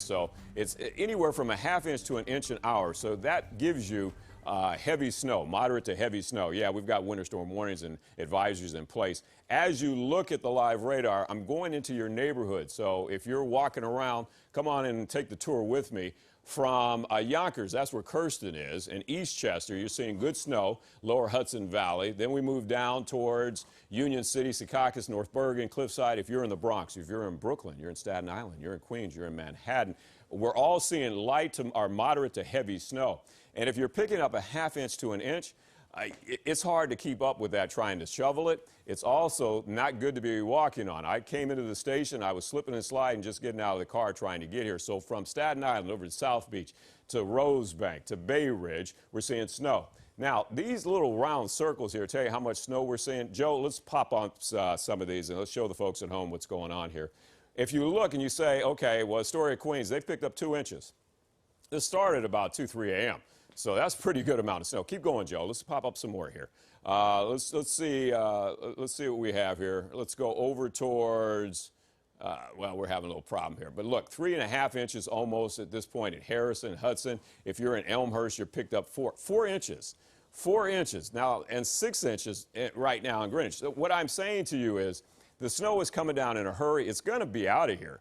So it's anywhere from a ½ inch to an inch an hour. So that gives you heavy snow, moderate to heavy snow. Yeah, we've got winter storm warnings and advisories in place. As you look at the live radar, I'm going into your neighborhood. So if you're walking around, come on in and take the tour with me. From Yonkers, that's where Kirsten is, and Eastchester, you're seeing good snow, lower Hudson Valley. Then we move down towards Union City, Secaucus, North Bergen, Cliffside. If you're in the Bronx, if you're in Brooklyn, you're in Staten Island, you're in Queens, you're in Manhattan, we're all seeing light to or moderate to heavy snow. And if you're picking up a ½ inch to an inch, it's hard to keep up with that trying to shovel it. It's also not good to be walking on. I came into the station, I was slipping and sliding just getting out of the car trying to get here. So from Staten Island over to South Beach to Rosebank to Bay Ridge, we're seeing snow. Now, these little round circles here tell you how much snow we're seeing. Joe, let's pop on some of these and let's show the folks at home what's going on here. If you look and you say, okay, well, Astoria, Queens, they've picked up 2 inches. This started about 2, 3 a.m. So that's a pretty good amount of snow. Keep going, Joe. Let's pop up some more here. Let's see what we have here. Let's go over towards, well, we're having a little problem here. But look, 3½ inches almost at this point at Harrison, Hudson. If you're in Elmhurst, you're picked up 4 inches. 4 inches now, and 6 inches right now in Greenwich. So what I'm saying to you is the snow is coming down in a hurry. It's going to be out of here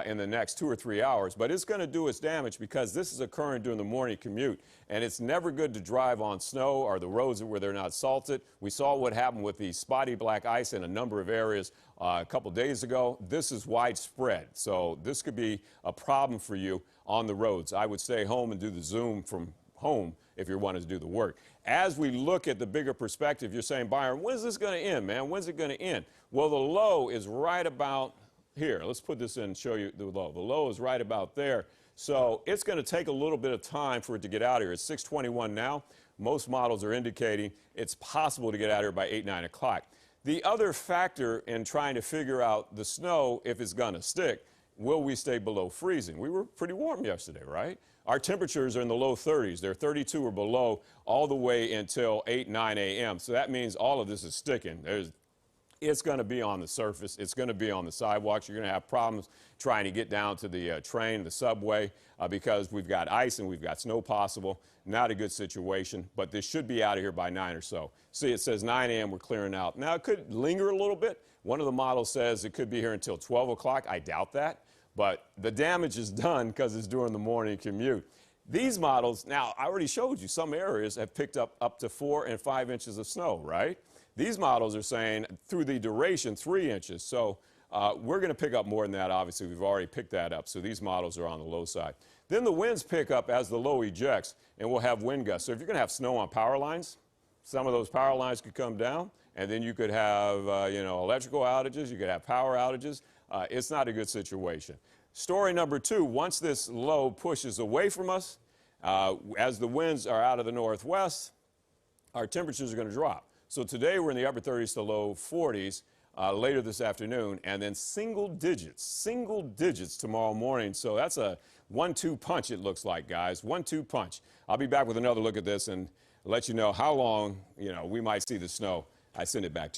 in the next 2 or 3 hours, but it's going to do its damage because this is occurring during the morning commute, and it's never good to drive on snow or the roads where they're not salted. We saw what happened with the spotty black ice in a number of areas a couple days ago. This is widespread, so this could be a problem for you on the roads. I would stay home and do the Zoom from home if you're wanting to do the work. As we look at the bigger perspective, you're saying, Byron, when's this going to end, man? When's it going to end? Well, the low is right about here. Let's put this in and show you the low. The low is right about there. So it's going to take a little bit of time for it to get out of here. It's 6:21 now. Most models are indicating it's possible to get out of here by 8, 9 o'clock. The other factor in trying to figure out the snow, if it's going to stick, will we stay below freezing? We were pretty warm yesterday, right? Our temperatures are in the low 30s. They're 32 or below all the way until 8, 9 a.m. So that means all of this is sticking. It's going to be on the surface. It's going to be on the sidewalks. You're going to have problems trying to get down to the train, the subway, because we've got ice and we've got snow possible. Not a good situation, but this should be out of here by 9 or so. See, it says 9 a.m. we're clearing out. Now, it could linger a little bit. One of the models says it could be here until 12 o'clock. I doubt that, but the damage is done because it's during the morning commute. These models, now, I already showed you some areas have picked up to 4 and 5 inches of snow, right? These models are saying through the duration 3 inches. So we're going to pick up more than that. Obviously, we've already picked that up. So these models are on the low side. Then the winds pick up as the low ejects, and we'll have wind gusts. So if you're going to have snow on power lines, some of those power lines could come down, and then you could have electrical outages. You could have power outages. It's not a good situation. Story number 2, once this low pushes away from us, as the winds are out of the northwest, our temperatures are going to drop. So today we're in the upper 30s to low 40s later this afternoon, and then single digits tomorrow morning. So that's a 1-2 punch, it looks like, guys. 1-2 punch. I'll be back with another look at this and let you know how long we might see the snow. I send it back to you.